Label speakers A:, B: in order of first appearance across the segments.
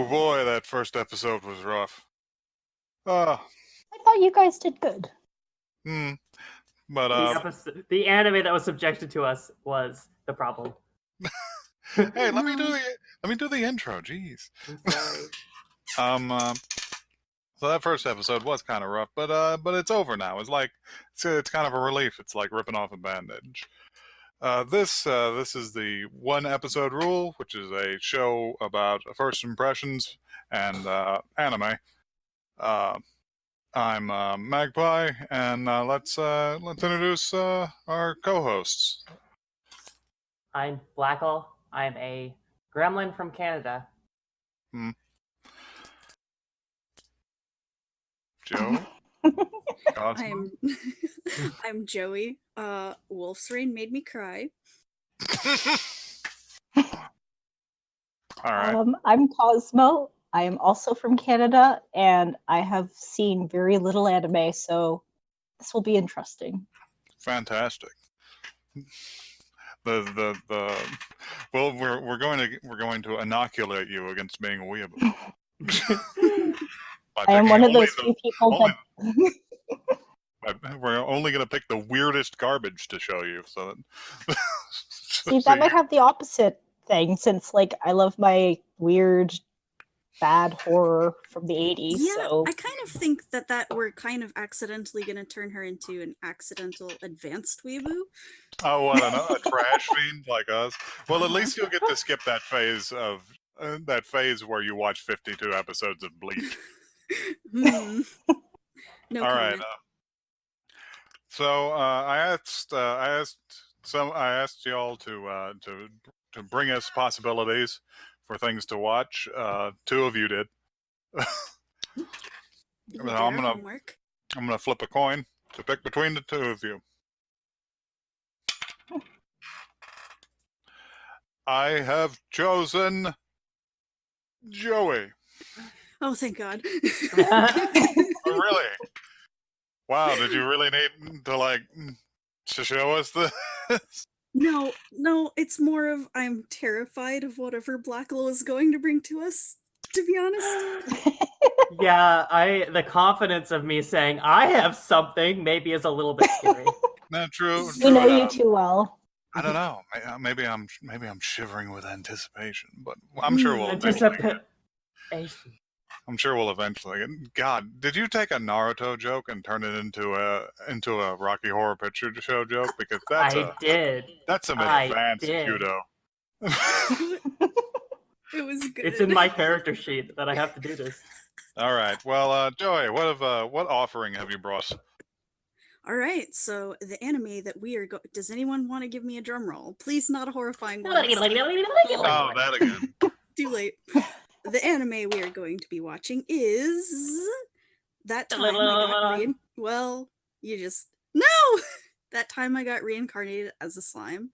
A: boy, that first episode was rough. Uh,
B: I thought you guys did good.
A: But
C: the anime that was subjected to us was the problem.
A: hey, let me do the intro. Jeez.
C: I'm sorry.
A: So that first episode was kind of rough, but it's over now. It's kind of a relief. It's like ripping off a bandage. This is the one episode rule, which is a show about first impressions and anime. I'm Magpie, and let's introduce our co-hosts.
C: I'm Blackle. I'm a gremlin from Canada.
A: Joe?
D: I'm Joie. Wolf's Rain made me cry.
A: All right.
B: I'm Cosmo. I am also from Canada, and I have seen very little anime, so this will be interesting.
A: Fantastic. Well, we're going to inoculate you against being a weeaboo.
B: I am one of those few people
A: that we're only going to pick the weirdest garbage to show you. So
B: see, that might have the opposite thing, since I love my weird, bad horror from the 80s.
D: Yeah,
B: so
D: I kind of think that we're kind of accidentally going to turn her into an accidental advanced weeaboo.
A: Oh, what, a trash fiend like us? Well, at least you'll get to skip that phase where you watch 52 episodes of Bleach.
D: No.
A: All right. So I asked y'all to bring us possibilities for things to watch. Two of you did. I'm gonna flip a coin to pick between the two of you. I have chosen Joey.
D: Oh, thank God.
A: Oh, really? Wow, did you really need to show us this?
D: No, it's more of I'm terrified of whatever Blacklow is going to bring to us, to be honest.
C: Yeah, the confidence of me saying I have something maybe is a little bit scary.
A: Not true.
B: we know you too well.
A: I don't know. Maybe I'm shivering with anticipation, but I'm sure we'll eventually. I'm sure we'll eventually. God, did you take a Naruto joke and turn it into a Rocky Horror Picture Show joke? Because
C: did.
A: That's some advanced judo.
D: It was good.
C: It's in my character sheet that I have to do this.
A: All right. Well, Joey, what offering have you brought?
D: All right. So the anime that we are does anyone want to give me a drum roll? Please, not a horrifying one.
A: Oh, that again.
D: Too late. The anime we are going to be watching is That Time I Got That Time I Got Reincarnated as a Slime.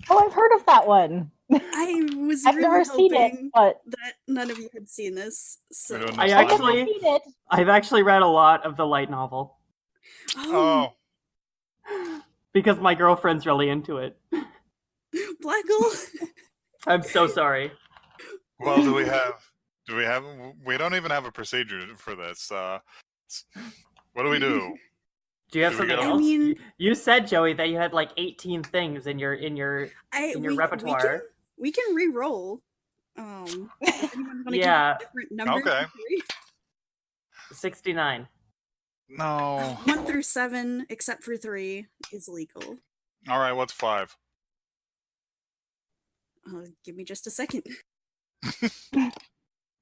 B: Oh, I've heard of that one.
D: I was
B: I've
D: really
B: never seen it, but
D: that none of you had seen this. So
C: I've actually read a lot of the light novel.
A: Oh.
C: Because my girlfriend's really into it.
D: Blackle.
C: I'm so sorry.
A: Well, we don't even have a procedure for this. What do we do?
C: Do you have something else? I mean, you said, Joey, that you had 18 things in your repertoire.
D: We can re-roll.
C: Yeah.
D: Different numbers?
A: Okay.
C: 69.
A: No.
D: 1 through 7, except for 3, is legal.
A: All right. What's 5?
D: Give me just a second.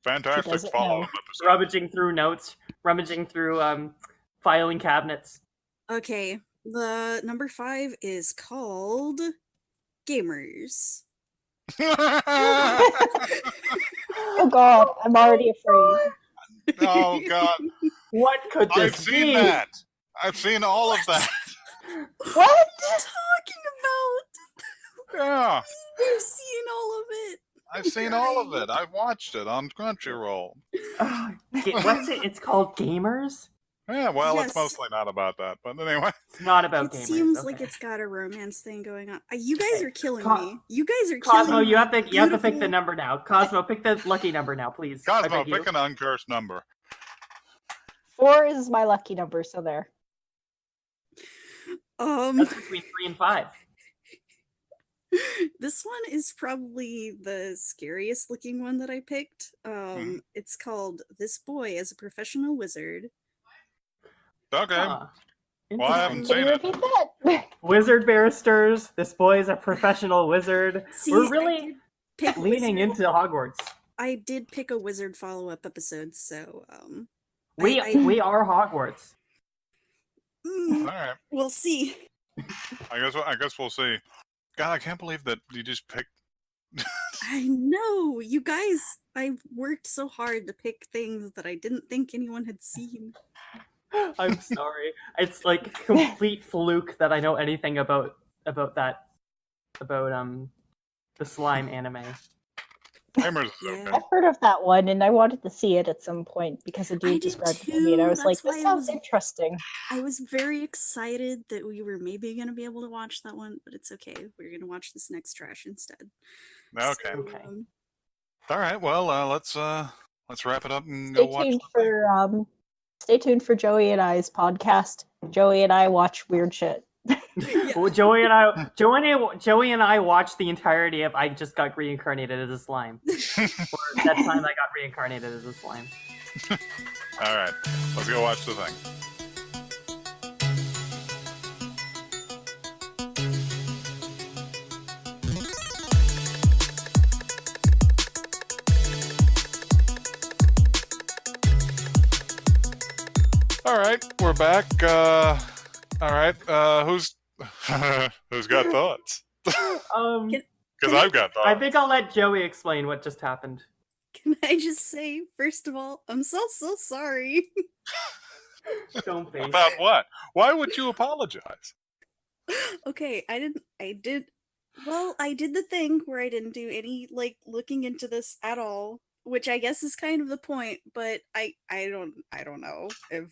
A: Fantastic follow-up episode.
C: Rummaging through notes, rummaging through filing cabinets.
D: Okay, the number 5 is called Gamers.
B: oh God, I'm already afraid.
A: Oh God,
C: what could this be?
A: I've seen that. I've seen all of that.
B: What?
D: What are you talking about?
A: Yeah.
D: You've seen all of it.
A: I've seen all of it. I've watched it on Crunchyroll.
C: What's it? It's called Gamers?
A: Yeah, well,
D: Yes.
A: it's mostly not about that, but anyway.
C: It's not about
D: It
C: gamers.
D: seems
C: okay.
D: like it's got a romance thing going on. You guys are killing
C: Co-
D: me. You guys are
C: Cosmo,
D: killing
C: you
D: my
C: have to pick the
D: beautiful-
C: number now. Cosmo, pick the lucky number now, please. I
A: Cosmo,
C: beg you.
A: pick an uncursed number.
B: 4 is my lucky number, so there.
C: That's between 3 and 5.
D: This one is probably the scariest looking one that I picked. It's called This Boy is a Professional Wizard.
A: Okay.
C: Huh.
A: Well, I haven't
B: Can
A: seen
B: you
A: it.
B: repeat that?
C: Wizard barristers. This boy is a professional wizard.
D: See,
C: We're really
D: Pick
C: leaning
D: wizard.
C: into Hogwarts.
D: I did pick a wizard follow-up episode, so
C: We are Hogwarts.
A: All right.
D: We'll see.
A: I guess we'll see. God, I can't believe that you just picked.
D: I know, you guys. I worked so hard to pick things that I didn't think anyone had seen.
C: I'm sorry. It's like complete fluke that I know anything about the slime anime.
A: Gamers is
D: Yeah.
A: okay.
B: I've heard of that one, and I wanted to see it at some point because a
D: I
B: dude
D: did
B: described it to me, and I
D: too.
B: was like,
D: That's why
B: "This
D: I
B: sounds
D: was-
B: interesting."
D: I was very excited that we were maybe going to be able to watch that one, but it's okay. We're going to watch this next trash instead.
A: Okay.
D: So,
C: Okay.
A: All right. Well, let's wrap it up and
B: Stay
A: go watch.
B: tuned for stay tuned for Joey and I's podcast. Joey and I watch weird shit.
C: Well, Joey and I watched the entirety of I just got reincarnated as a slime. Or that time I got reincarnated as a slime.
A: All right. Let's go watch the thing. All right, we're back. All right, who's got thoughts? Because I've got thoughts.
C: I think I'll let Joey explain what just happened.
D: Can I just say, first of all, I'm so sorry.
C: Don't face
A: About
C: it.
A: what? Why would you apologize?
D: Okay, I did the thing where I didn't do any, like, looking into this at all, which I guess is kind of the point, but I don't know if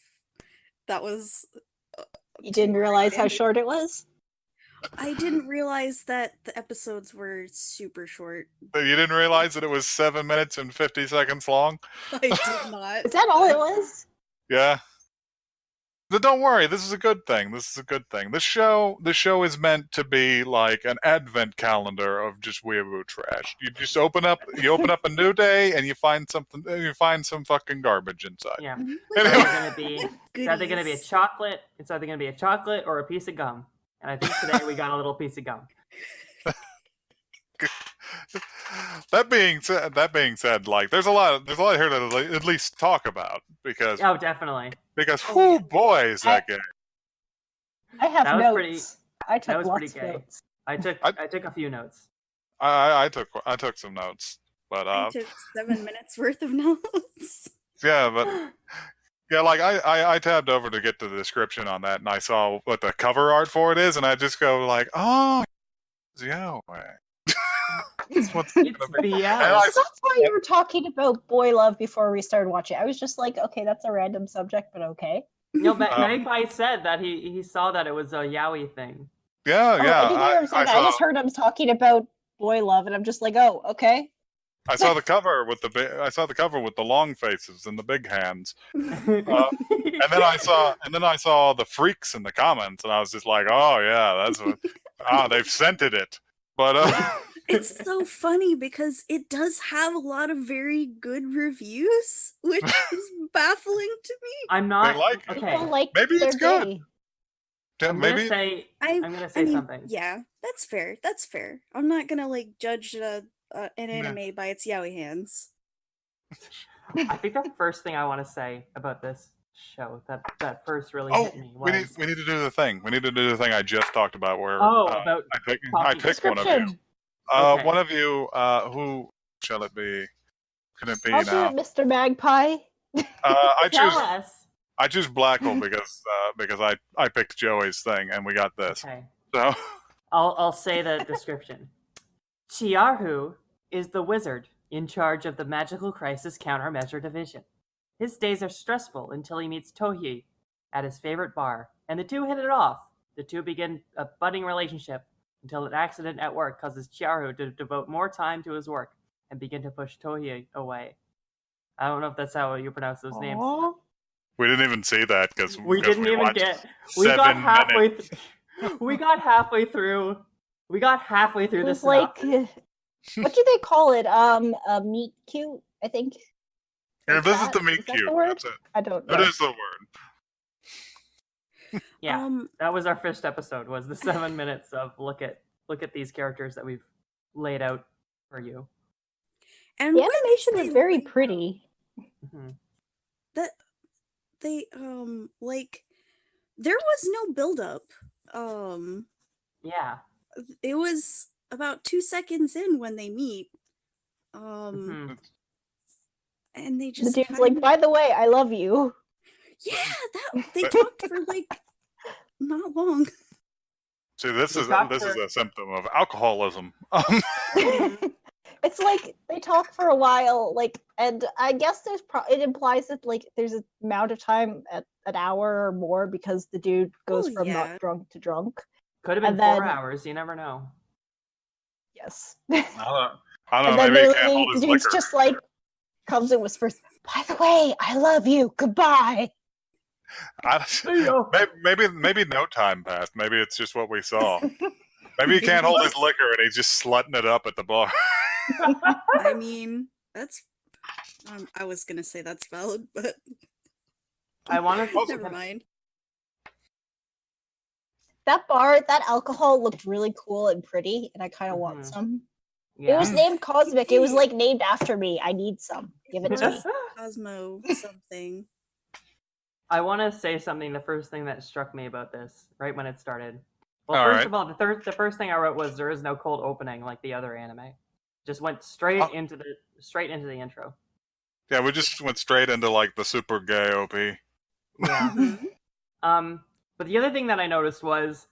D: that was...
B: You didn't realize how short it was?
D: I didn't realize that the episodes were super short.
A: You didn't realize that it was 7 minutes and 50 seconds long?
D: I did not.
B: Is that all it was?
A: Yeah. But don't worry, this is a good thing. This is a good thing. The show is meant to be like an advent calendar of just weeaboo trash. You just open up a new day and you find some fucking garbage inside.
C: Yeah.
A: Anyway.
C: It's either gonna be a chocolate. It's either gonna be a chocolate or a piece of gum. And I think today we got a little piece of gum.
A: That being said, like there's a lot here to at least talk about because
C: Oh, definitely.
A: whoo boy is that game.
B: I have
C: That was
B: notes.
C: pretty-
B: I
C: that
B: took
C: was
B: lots
C: pretty
B: of
C: gay.
B: notes.
C: I took a few notes.
A: I took some notes, but
D: I took 7 minutes worth of notes.
A: yeah, but yeah, like I tabbed over to get to the description on that, and I saw what the cover art for it is, and I just go like, oh, yeah, that's what's
C: It's
A: gonna be.
C: BS.
A: And I-
B: So that's why you were talking about Boy Love before we started watching. I was just like, okay, that's a random subject, but okay.
C: No, Magpie said that he saw that it was a yaoi thing.
A: Yeah,
B: Oh,
A: yeah.
B: I didn't hear him say that. I just heard him talking about Boy Love, and I'm just like, oh, okay.
A: I saw the cover with the long faces and the big hands, and then I saw the freaks in the comments, and I was just like, oh yeah, that's what. They've scented it, but
D: It's so funny because it does have a lot of very good reviews, which is baffling to me.
C: I'm not
A: They like it.
C: okay.
B: People like
A: Maybe
B: their
A: it's good.
B: gay.
C: I'm
A: maybe
C: gonna say something.
D: Yeah, that's fair. That's fair. I'm not gonna like judge an anime by its yaoi hands.
C: I think the first thing I want to say about this show that first really
A: Oh,
C: hit me was
A: we need to do the thing. We need to do the thing I just talked about where
C: about
A: I picked one of you.
B: Description.
C: Okay.
A: One of you, who shall it be? Can it be
B: I'll
A: now?
B: do it, Mr. Magpie.
C: tell us.
A: I choose Blackle because I picked Joey's thing and we got this.
C: Okay.
A: So
C: I'll say the description. Chiahu is the wizard in charge of the Magical Crisis Countermeasure Division. His days are stressful until he meets Tohei, at his favorite bar, and the two hit it off. The two begin a budding relationship until an accident at work causes Chiharu to devote more time to his work and begin to push Tohei away. I don't know if that's how you pronounce those names.
B: Aw.
A: We didn't even see that because
C: We didn't even
A: watched
C: get. We
A: 7
C: got halfway.
A: minutes.
C: We got halfway through. We got halfway through
B: It
C: this.
B: was like, what do they call it? A meet cute, I think.
A: Yeah,
B: Like
A: this is
B: that?
A: the meet
B: Is that
A: cute.
B: the word?
A: That's it.
B: I don't know.
A: That is the word.
C: Yeah, that was our first episode. Was the 7 minutes of look at these characters that we've laid out for you.
D: And
B: The
D: when
B: animation
D: they
B: was very
D: laid out
B: pretty.
D: That they like there was no buildup.
C: Yeah.
D: It was about 2 seconds in when they meet.
C: Mhm.
D: And they
B: The
D: just
B: dude's
D: kind
B: like,
D: of,
B: by the way, I love you.
D: yeah, they talked for like not long.
A: See, this
C: They
A: is
C: talked
A: this is
C: for-
A: a symptom of alcoholism.
B: It's like they talk for a while, like, and I guess it implies that like there's an amount of time at an hour or more because the dude goes from
D: yeah.
B: not drunk to drunk.
C: Could have been
B: And
C: 4
B: then-
C: hours. You never know.
B: Yes.
A: I don't
B: And
A: know.
B: then
A: Maybe he can't hold
B: the
A: his
B: dude's
A: liquor.
B: just like comes and whispers, by the way, I love you. Goodbye.
A: Maybe no time passed. Maybe it's just what we saw. Maybe he can't hold his liquor and he's just slutting it up at the bar.
D: I mean, that's I was gonna say that's valid, but
C: I want to.
D: never mind.
B: That bar, that alcohol looked really cool and pretty, and I kind of want
C: Mhm.
B: some.
C: Yeah.
B: It was named Cosmic. It was like named after me. I need some. Give it to me.
D: Cosmo something.
C: I want to say something. The first thing that struck me about this, right when it started. Well,
A: All
C: first
A: right.
C: of all, the first thing I wrote was there is no cold opening like the other anime. Just went straight
A: Oh.
C: into the intro.
A: Yeah, we just went straight into like the super gay OP.
C: Yeah.
D: Mhm.
C: But the other thing that I noticed was,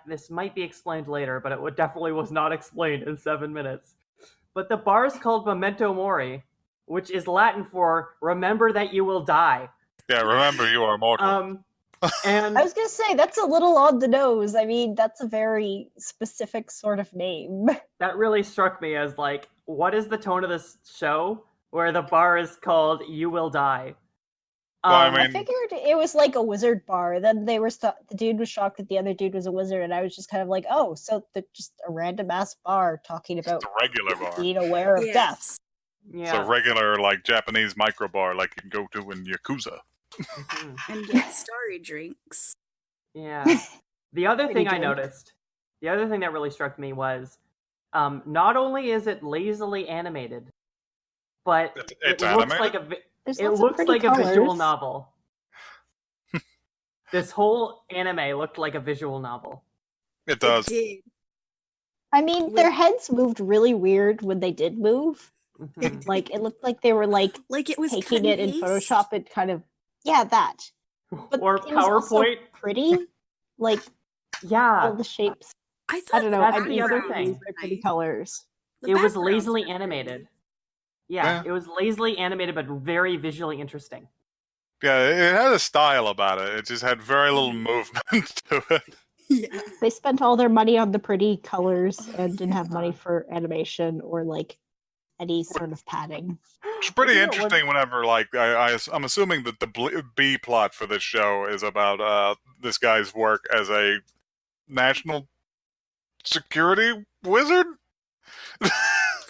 C: this might be explained later, but it definitely was not explained in 7 minutes. But the bar is called Memento Mori, which is Latin for "Remember that you will die."
A: Yeah, remember you are mortal.
C: And
B: I was gonna say that's a little on the nose. I mean, that's a very specific sort of name.
C: that really struck me as like, what is the tone of this show where the bar is called "You Will Die"?
A: Well, I
B: I
A: mean-
B: figured it was like a wizard bar. Then they were the dude was shocked that the other dude was a wizard, and I was just kind of like, oh, so they're just a random ass bar talking about
A: It's a regular bar.
B: being aware of death.
D: Yes.
A: It's
C: Yeah.
A: a regular like Japanese micro bar like you can go to in Yakuza.
C: Mhm.
D: And get starry drinks.
C: Yeah. The other
B: Pretty
C: thing I
B: drink.
C: noticed, the other thing that really struck me was, not only is it lazily animated, but
A: It's
C: it looks
A: animated?
C: like
B: There's
C: it
B: lots of
C: looks
B: pretty
C: like a visual
B: colors.
C: novel. This whole anime looked like a visual novel.
A: It does.
D: It did.
B: I mean,
D: Like-
B: their heads moved really weird when they did move.
C: Mhm.
B: Like it looked like they were like
D: Like it was
B: taking
D: cut
B: it
D: and
B: in
D: paste.
B: Photoshop and kind of that. But
C: Or
B: it was also
C: PowerPoint.
B: pretty. Like all
C: Yeah,
B: the shapes.
D: I thought
B: I don't know.
C: That's
B: I'm
C: the other
B: easily
C: thing.
B: pleased by pretty colors.
D: The
C: it was
D: backgrounds
C: lazily
D: were pretty.
C: animated. Yeah, it was lazily animated, but very visually interesting.
A: Yeah, it had a style about it. It just had very little movement to it.
D: Yeah.
B: They spent all their money on the pretty colors and didn't have money for animation or like any sort of padding.
A: It's pretty
C: You know what-
A: interesting whenever, like, I'm assuming that the B plot for this show is about this guy's work as a national security wizard?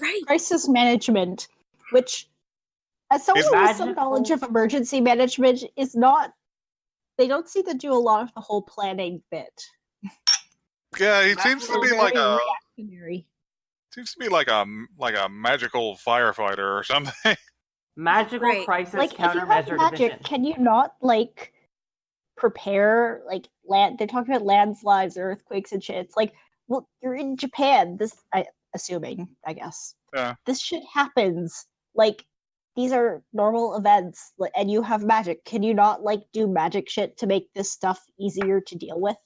D: Right.
B: Crisis management, which, as someone with some
C: Magical-
B: knowledge of emergency management, is not. They don't seem to do a lot of the whole planning bit.
A: Yeah, he seems to
B: They're
A: be
B: very
A: like a
B: reactionary.
A: magical firefighter or something.
C: Magical
D: Right.
C: crisis
B: Like, if you have
C: countermeasure
B: magic,
C: division.
B: can you not like prepare like land? They're talking about landslides, earthquakes, and shit. It's like, well, you're in Japan. Assuming, I guess.
A: Yeah.
B: This shit happens. Like, these are normal events, and you have magic. Can you not like do magic shit to make this stuff easier to deal with,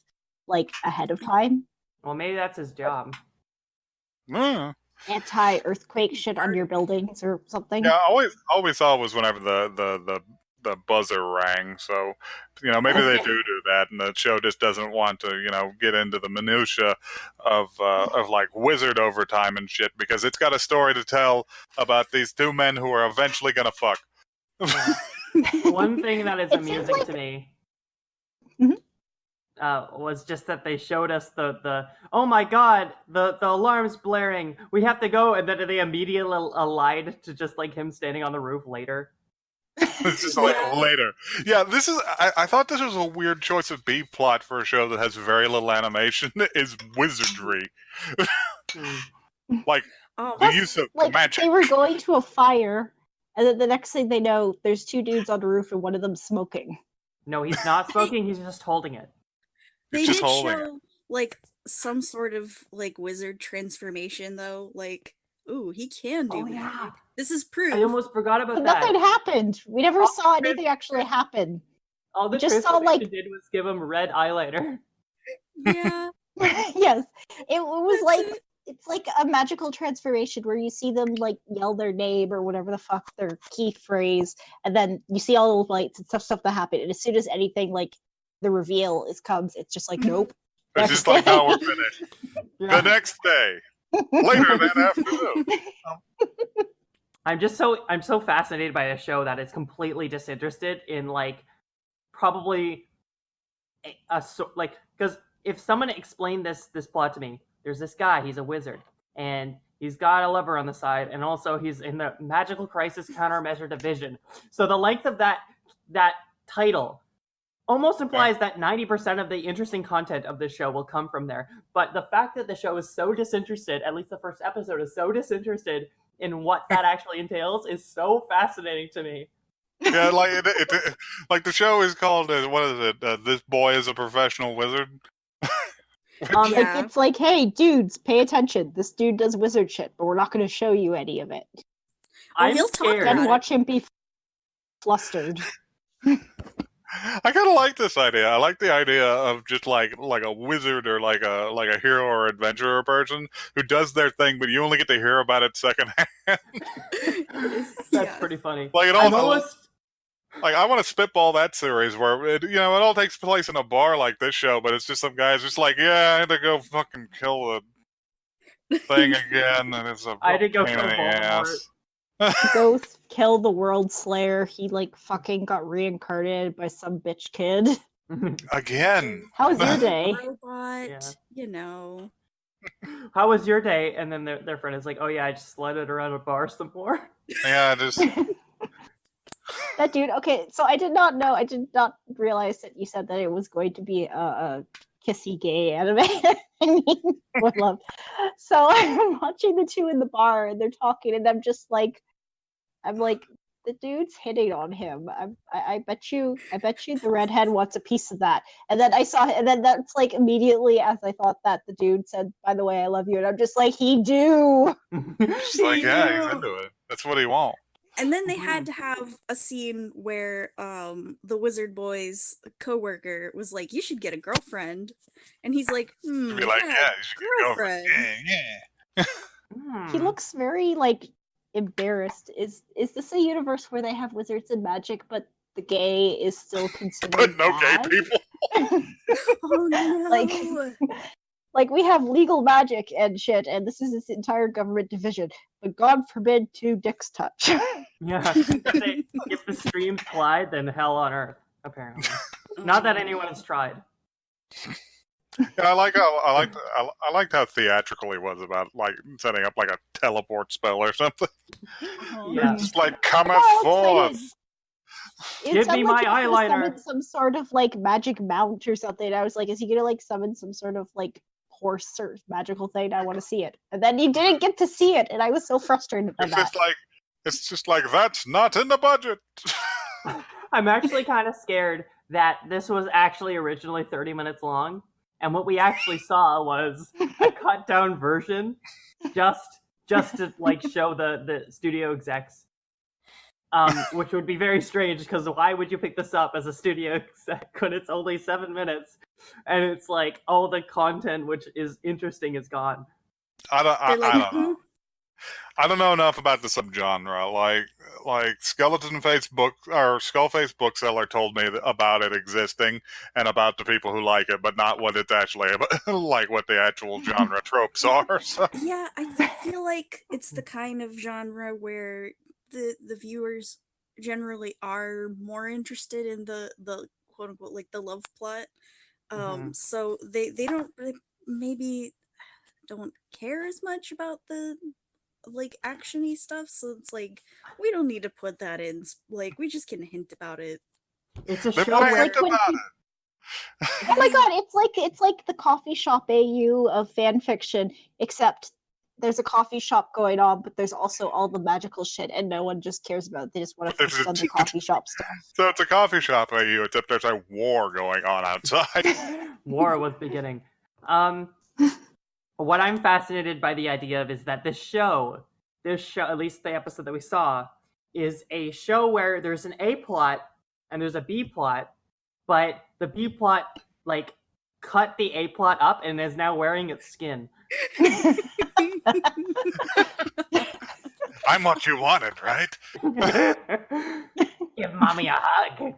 B: like ahead of time?
C: Well, maybe that's his job.
A: Yeah.
B: Anti-earthquake shit on your buildings or something.
A: Yeah, I always thought was whenever the the buzzer rang. So, maybe they do that, and the show just doesn't want to, get into the minutia of like wizard overtime and shit, because it's got a story to tell about these two men who are eventually gonna fuck.
C: One thing that is
B: It seems
C: amusing
B: like-
C: to me
B: Mhm.
C: was just that they showed us the oh my god, the alarm's blaring, we have to go, and then they immediately lied to just like him standing on the roof later.
A: It's just like later. Yeah, this is. I thought this was a weird choice of B plot for a show that has very little animation. Is wizardry. Like
D: Oh,
A: the use of
B: Like
A: magic.
B: they were going to a fire, and then the next thing they know, there's two dudes on the roof and one of them smoking.
C: No, he's not smoking, he's just holding it.
D: they
A: just
D: did
A: holding
D: show like some sort of like wizard transformation though. Like, ooh, he can do
C: Oh
D: magic.
C: yeah,
D: This is proof.
C: I almost forgot about
B: But
C: that.
B: nothing happened. We never
C: Oh,
B: saw anything actually happen.
C: All the
B: we just saw,
C: transformation
B: like-
C: did was give him red eyeliner.
D: Yeah.
B: Yes, it was
D: That's
B: like
D: it.
B: it's like a magical transformation where you see them like yell their name or whatever the fuck their key phrase, and then you see all those lights and stuff that happen. And as soon as anything like the reveal comes, it's just like nope.
A: It's just like, no, we're finished. The next day, later that afternoon.
C: I'm so fascinated by a show that is completely disinterested in like probably like, because if someone explained this plot to me, there's this guy, he's a wizard, and he's got a lover on the side, and also he's in the Magical Crisis Countermeasure Division. So the length of that title almost implies that 90% of the interesting content of this show will come from there. But the fact that the show is so disinterested, at least the first episode is so disinterested in what that actually entails, is so fascinating to me.
A: Yeah, like like the show is called what is it? This boy is a professional wizard.
B: Like,
D: Yeah.
B: it's like, hey, dudes, pay attention. This dude does wizard shit, but we're not going to show you any of it.
C: I'm
D: he'll talk
C: scared.
D: about
B: Then
D: it.
B: watch him be flustered.
A: I kind of like this idea. I like the idea of just like a wizard or like a hero or adventurer person who does their thing, but you only get to hear about it secondhand.
C: That's
D: Yeah.
C: pretty funny.
A: Like it
C: I'm
A: all,
C: almost
A: like I want to spitball that series where it all takes place in a bar like this show, but it's just some guys just like, yeah, I had to go fucking kill the thing again, and it's a
C: I had to go
A: pain
C: kill
A: in the
C: Voldemort.
A: ass.
B: Go kill the world slayer. He like fucking got reincarnated by some bitch kid.
A: Again.
B: How was your day?
D: Robot,
C: Yeah.
D: you know.
C: How was your day? And then their friend is like, oh yeah, I just sledded around a bar some more.
A: Yeah, just
B: That dude. Okay, so I did not know. I did not realize that you said that it was going to be a kissy gay anime. I mean, would love. So I'm watching the two in the bar, and they're talking, and I'm like, the dude's hitting on him. I bet you the redhead wants a piece of that. And then I saw, and then that's like immediately as I thought that the dude said, "By the way, I love you," and I'm just like, he do.
A: It's like, yeah, he's into it. That's what he wants.
D: And then they had to have a scene where the wizard boy's coworker was like, "You should get a girlfriend," and he's like,
A: Be like, yeah, you should get a girlfriend. Yeah.
B: He looks very like embarrassed. Is this a universe where they have wizards and magic, but the gay is still considered
A: But no
B: bad?
A: gay people.
D: "Oh no!"
B: Like we have legal magic and shit, and this is this entire government division. But God forbid two dicks touch.
C: Yeah. If the streams collide, then hell on earth, apparently. Not that anyone has tried.
A: Yeah, I liked how theatrical he was about like setting up like a teleport spell or something.
D: Oh,
C: Yeah.
A: Just like cometh
B: Oh,
A: forth.
B: excited.
C: Give
B: It
C: me
B: sounded
C: my
B: like he was gonna
C: eyeliner.
B: summon some sort of like magic mount or something. I was like, is he gonna like summon some sort of like horse or magical thing? I want to see it. And then he didn't get to see it, and I was so frustrated by that.
A: It's just like that's not in the budget.
C: I'm actually kind of scared that this was actually originally 30 minutes long, and what we actually saw was a cut down version just to like show the studio execs. Which would be very strange, because why would you pick this up as a studio exec when it's only 7 minutes and it's like all the content which is interesting is gone?
A: I don't know. I don't know enough about the subgenre. Like Skeleton Face book or Skullface bookseller told me about it existing and about the people who like it, but not what it's actually about, like what the actual genre tropes are. So.
D: Yeah, I feel like it's the kind of genre where the viewers generally are more interested in the quote unquote like the love plot. So they don't maybe don't care as much about the like actiony stuff. So it's like we don't need to put that in. Like we just can hint about it.
C: It's a
A: They
C: show
A: might
C: where
A: hint about it.
B: Oh my god, it's like the coffee shop AU of fan fiction, except there's a coffee shop going on, but there's also all the magical shit, and no one just cares about it. They just want to focus on the coffee shop stuff.
A: So it's a coffee shop at you, except there's a war going on outside.
C: war was beginning. What I'm fascinated by the idea of is that this show, at least the episode that we saw, is a show where there's an A plot and there's a B plot, but the B plot like cut the A plot up and is now wearing its skin.
A: I'm what you wanted, right?
C: Give mommy a hug.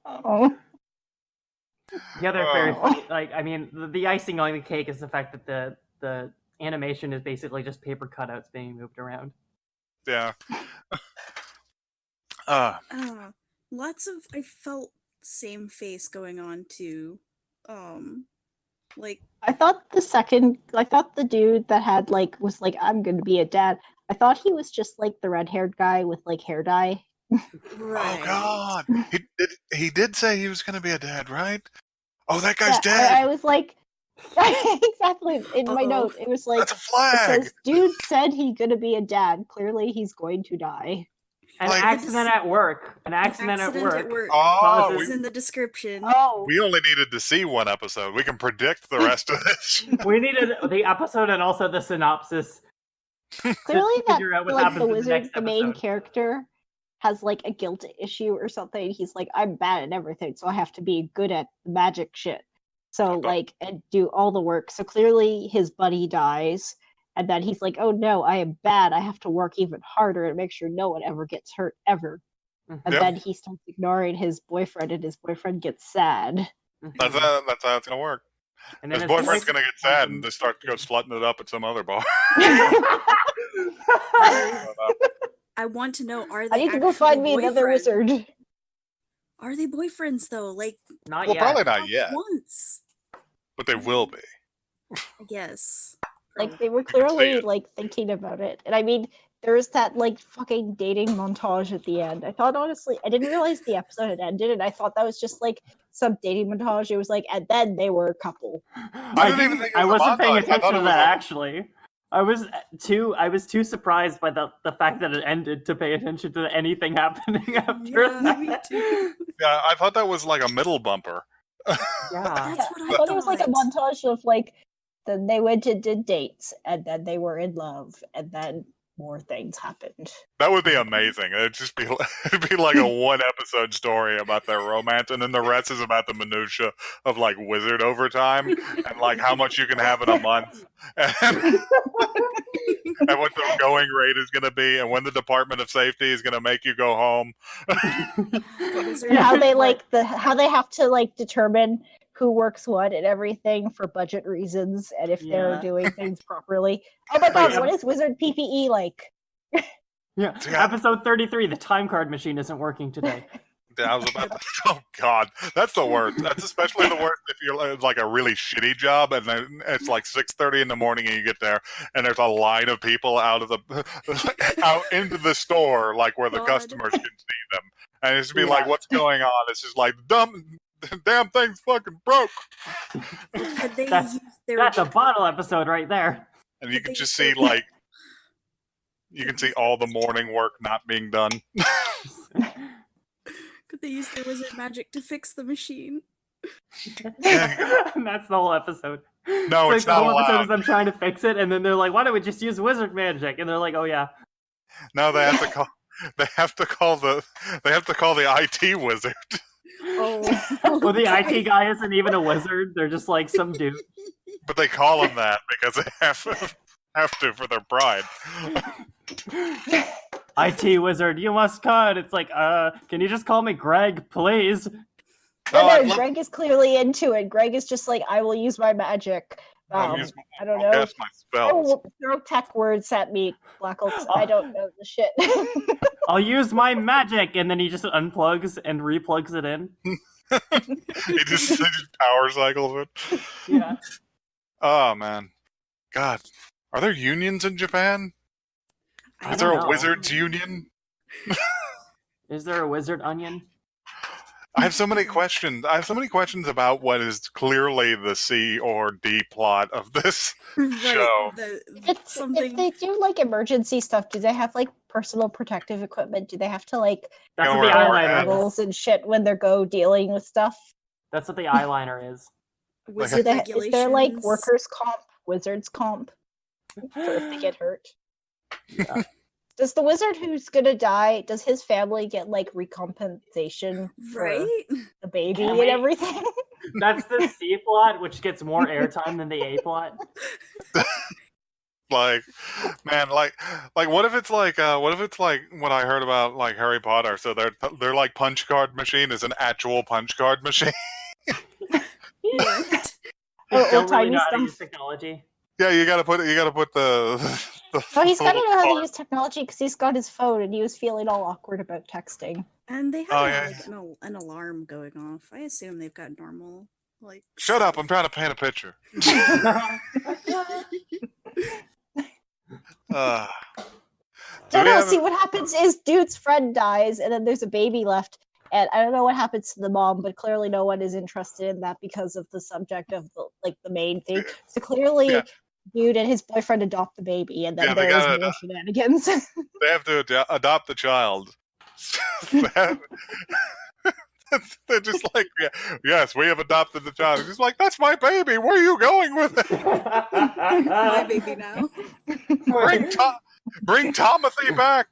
B: Oh.
C: The other very funny, like, I mean, the icing on the cake is the fact that the animation is basically just paper cutouts being moved around.
A: Yeah.
D: Lots of I felt same face going on too. Like
B: I thought the dude that had like was like, I'm gonna be a dad. I thought he was just like the red-haired guy with like hair dye.
D: right.
A: Oh God, he did say he was going to be a dad, right? Oh, that guy's
B: Yeah,
A: dead.
B: I was like, exactly in my note. It was like,
A: That's a flag.
B: it says, dude said he's gonna be a dad. Clearly, he's going to die.
C: An
A: Like-
C: accident at work. An accident at work.
A: Oh,
C: causes-
D: is in the description.
B: Oh,
A: we only needed to see one episode. We can predict the rest of this.
C: We needed the episode and also the synopsis.
B: clearly that
C: figure out what
B: like
C: happens
B: the
C: in the
B: wizard,
C: next
B: the main
C: episode.
B: character, has like a guilt issue or something. He's like, I'm bad at everything, so I have to be good at magic shit. So like, and do all the work. So clearly his buddy dies, and then he's like, oh no, I am bad. I have to work even harder and make sure no one ever gets hurt ever. And
A: Yep.
B: then he starts ignoring his boyfriend, and his boyfriend gets sad.
A: That's how it's going to work.
C: And then
A: His boyfriend's going to get sad and just start to go slutting it up at some other bar.
D: I want to know, are they
B: I need to go
D: actually
B: find me another
D: boyfriends?
B: wizard.
D: Are they boyfriends though? Like
C: Not
A: Well,
C: yet.
A: probably not yet,
D: once.
A: but they will be.
D: I guess.
B: Like they were
A: can see
B: clearly
A: it.
B: like thinking about it. And I mean, there's that like fucking dating montage at the end. I thought honestly, I didn't realize the episode had ended, and I thought that was just like some dating montage. It was like, and then they were a couple.
A: I didn't even think it
C: I
A: was a
C: wasn't paying
A: montage. I thought
C: attention
A: it
C: to
A: was
C: that
A: like-
C: actually. I was too surprised by the fact that it ended to pay attention to anything happening after
D: Yeah, me
C: that.
D: too.
A: Yeah, I thought that was like a middle bumper.
C: Yeah.
D: That's
B: Yeah,
D: what
B: I thought it was like a
D: thought.
B: montage of like, then they went and did dates, and then they were in love, and then more things happened.
A: That would be amazing. It'd just be it'd be like a one episode story about their romance, and then the rest is about the minutia of like wizard overtime and like how much you can have in a month, and what the going rate is going to be, and when the Department of Safety is going to make you go home.
B: And how they like how they have to like determine who works what and everything for budget reasons, and if they're
D: Yeah.
B: doing things properly. Oh my god,
C: Yeah.
B: what is wizard PPE like?
C: Yeah.
A: Yeah.
C: Episode 33, the time card machine isn't working today.
A: Yeah, I was about to, oh God, that's the worst. That's especially the worst if you're like a really shitty job, and then it's like 6:30 in the morning, and you get there, and there's a line of people out of the out into the store, like where the
D: God.
A: customers can see them, and it's just be
C: Yeah.
A: like, what's going on? It's just like damn thing's fucking broke,
D: Could they
C: That's-
D: use their
C: That's a bottle episode right there.
A: and you
D: But
A: can
D: they
A: just
D: still-
A: see like you can see all the morning work not being done.
D: could they use their wizard magic to fix the machine?
C: And that's the whole episode.
A: No,
C: like
A: it's
C: the
A: not
C: whole episode
A: allowed.
C: is them trying to fix it, and then they're like, "Why don't we just use wizard magic?" And they're like, "Oh yeah."
A: No, they have to call. They have to call the IT wizard.
D: Oh.
C: Well, the IT guy isn't even a wizard; they're just like some dude.
A: but they call him that because they have to for their pride.
C: IT wizard, you must cut. It's like, can you just call me Greg, please?
B: No, Greg is clearly into it. Greg is just like, I will use my magic. I don't know.
A: Cast my spells.
B: Throw tech words at me, Black Oaks. I don't know the shit.
C: I'll use my magic, and then he just unplugs and replugs it in.
A: he just power cycles it.
C: Yeah.
A: Oh man, God, are there unions in Japan? Is there a wizards union?
C: Is there a wizard onion?
A: I have so many questions. About what is clearly the C or D plot of this show.
B: If they do like emergency stuff, do they have like personal protective equipment? Do they have to like
C: That's what the eyeliner
B: goggles and shit when they're dealing with stuff?
C: That's what the eyeliner is.
B: Is there like workers' comp, wizards' comp for if they get hurt?
C: Yeah.
B: Does the wizard who's gonna die, does his family get like recompensation for the baby and everything?
C: That's the C plot, which gets more airtime than the A plot.
A: Like, man, like what if it's like what I heard about like Harry Potter? So they're like punch card machine is an actual punch card machine.
C: What? Don't really know how to use technology.
A: Yeah, you gotta put the
B: Oh, he's gotta know how to use technology because he's got his phone and he was feeling all awkward about texting.
D: And they have an alarm going off. I assume they've got normal like.
A: Shut up! I'm trying to paint a picture.
B: See what happens is dude's friend dies and then there's a baby left. And I don't know what happens to the mom, but clearly no one is interested in that because of the subject of the main thing. So clearly, dude and his boyfriend adopt the baby, and then there's more shenanigans.
A: They have to adopt the child. They're just like, yes, we have adopted the child. He's like, that's my baby. Where are you going with it?
D: My baby now.
A: Bring Tomothy back.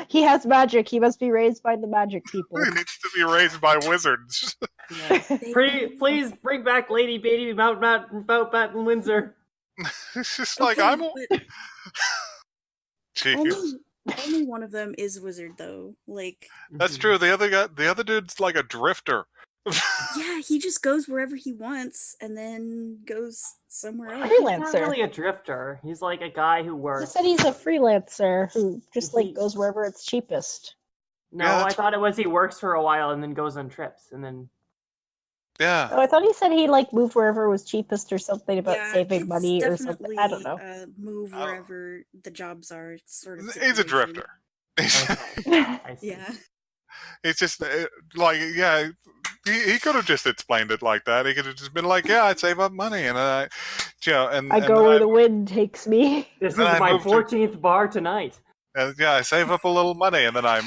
B: He has magic. He must be raised by the magic people.
A: He needs to be raised by wizards.
C: Please bring back Lady Baby Mountbatten Windsor.
A: It's just like I'm.
D: Only one of them is wizard though. Like
A: that's true. The other dude's like a drifter.
D: Yeah, he just goes wherever he wants and then goes somewhere else.
B: Freelancer.
C: He's not really a drifter. He's like a guy who works.
B: He said he's a freelancer who just goes wherever it's cheapest.
C: No, I thought it was he works for a while and then goes on trips and then.
A: Yeah.
B: Oh, I thought he said he moved wherever was cheapest or something about saving money or something. I don't know.
D: Move wherever the jobs are. Sort of.
A: He's a drifter.
C: I see.
D: Yeah.
A: It's just he could have just explained it like that. He could have just been like, "Yeah, I'd save up money, and I
B: go where the wind takes me."
C: This is my 14th bar tonight.
A: And I save up a little money, and then I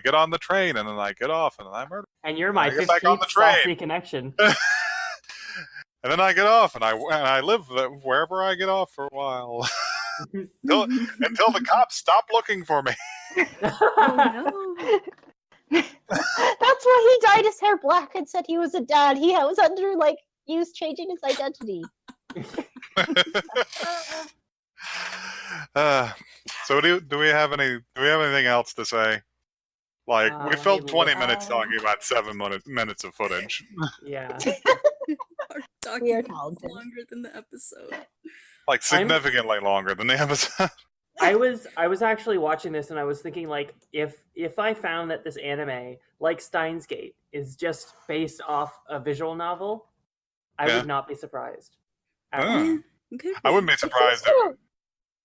A: get on the train, and then I get off, and then I murder.
C: And you're my 15th saucy connection.
A: And then I get off, and I live wherever I get off for a while until the cops stop looking for me.
D: Oh no.
B: That's why he dyed his hair black and said he was a dad. He was under he was changing his identity.
A: So do we have anything else to say? We filled 20 minutes talking about 7 minutes of footage.
C: Yeah.
D: We are talented. Longer than the episode.
A: Significantly longer than the episode.
C: I was actually watching this and I was thinking if I found that this anime, like Steins Gate, is just based off a visual novel, I would not be surprised.
A: I wouldn't be surprised.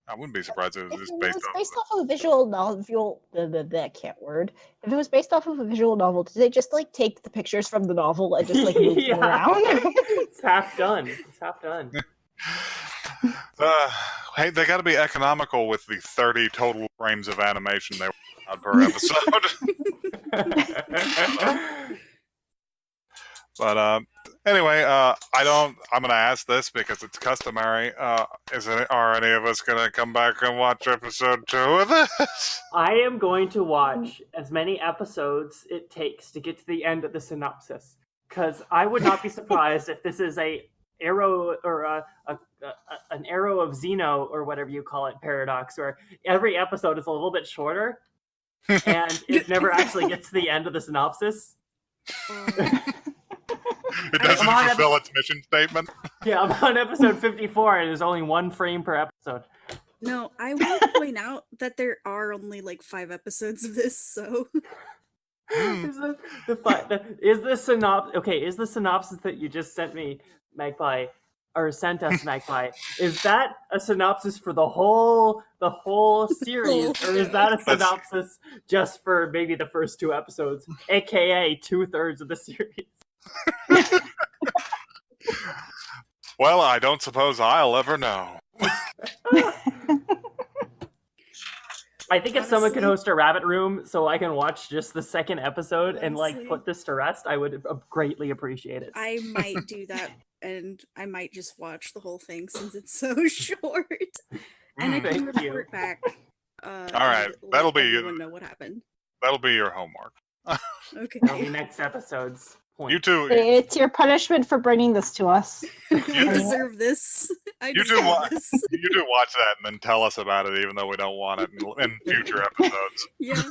A: I wouldn't be surprised if it was based
B: off of a visual novel. That can't word. If it was based off of a visual novel, did they just take the pictures from the novel and just move them around?
C: It's half done.
A: Hey, they got to be economical with the 30 total frames of animation they want per episode. But anyway, I'm going to ask this because it's customary. Are any of us going to come back and watch episode 2 of this?
C: I am going to watch as many episodes it takes to get to the end of the synopsis. Because I would not be surprised if this is a arrow or an arrow of Xeno or whatever you call it paradox, where every episode is a little bit shorter, and it never actually gets to the end of the synopsis.
A: It doesn't
C: I'm on
A: fulfill its mission statement.
C: Yeah, I'm on episode 54, and there's only 1 frame per episode.
D: No, I will point out that there are only like 5 episodes of this, so
C: Is the synopsis that you just sent me, Magpie, or sent us, Magpie? Is that a synopsis for the whole series, or is that a synopsis just for maybe the first 2 episodes, aka 2/3 of the series?
A: Well, I don't suppose I'll ever know.
C: I think if someone could host a rabbit room so I can watch just the 2nd episode and
D: Honestly.
C: put this to rest, I would greatly appreciate it.
D: I might do that, and I might just watch the whole thing since it's so short. And I can
C: Thank you.
D: report back.
A: All right,
D: and
A: that'll
D: let
A: be
D: everyone know what happened.
A: that'll be your homework.
D: Okay.
C: That'll be next episode's point.
A: You two,
B: It's your punishment for bringing this to us.
D: I deserve this. I
A: You do
D: deserve
A: what?
D: this.
A: you do watch that and then tell us about it, even though we don't want it in future episodes.
D: Yeah.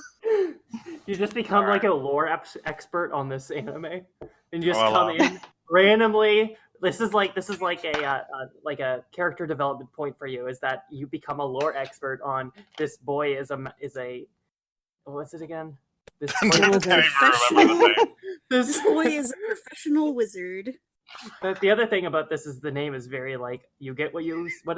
C: You just become like a lore expert on this anime, and you just
A: Well,
C: come in randomly. This is like a character development point for you. Is that you become a lore expert on this boy is a what's it again? This
A: I
C: boy
A: can't
C: is
A: even
C: a,
A: remember the name.
C: this
D: Boy is a professional wizard.
C: But the other thing about this is the name is very like you get what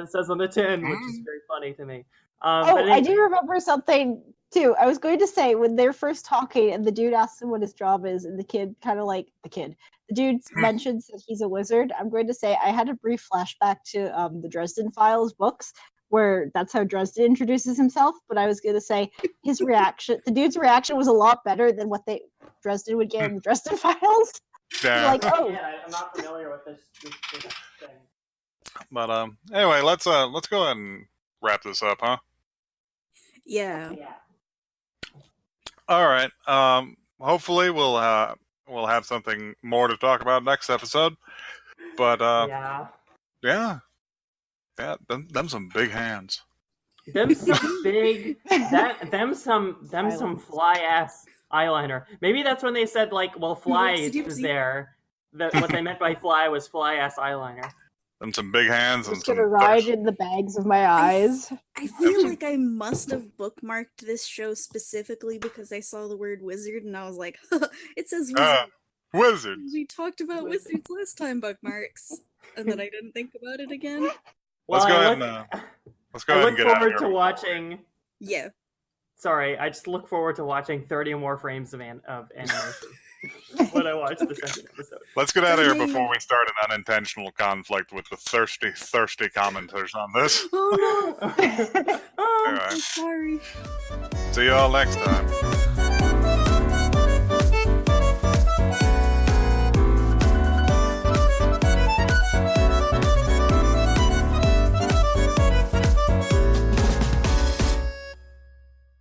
C: it says on the tin, which is very funny to me.
B: I do remember something too. I was going to say when they're first talking and the dude asks him what his job is, and the kid kind of like the dude mentions that he's a wizard. I'm going to say I had a brief flashback to the Dresden Files books, where that's how Dresden introduces himself. But I was going to say his reaction, the dude's reaction, was a lot better than what Dresden would get in the Dresden Files.
A: Yeah.
B: Like, oh,
C: Yeah, I'm not familiar with this thing.
A: But anyway, let's go ahead and wrap this up, huh?
D: Yeah.
C: Yeah.
A: All right. Hopefully we'll have something more to talk about next episode. But yeah, them some big hands.
C: Them some big them some fly ass eyeliner. Maybe that's when they said like, well, fly
D: Whoopsie
C: is
D: doopsie.
C: there. What they meant by fly was fly ass eyeliner.
A: Them some big hands
B: I'm
A: and
B: just
A: some
B: gonna ride
A: thirst.
B: in the bags of my eyes.
D: I feel like I must have bookmarked this show specifically because I saw the word wizard and I was like, it says wizard.
A: Wizards.
D: We talked about wizards last time, bookmarks. And then I didn't think about it again.
A: Let's go ahead
C: I look
A: and get out of
C: forward
A: here.
C: to watching.
D: Yeah.
C: Sorry, I just look forward to watching 30 or more frames of animation when I watch the 2nd episode.
A: Let's get out of here before we start an unintentional conflict with the thirsty commenters on this.
D: Oh no!
C: Oh,
D: I'm so sorry.
A: See you all next time.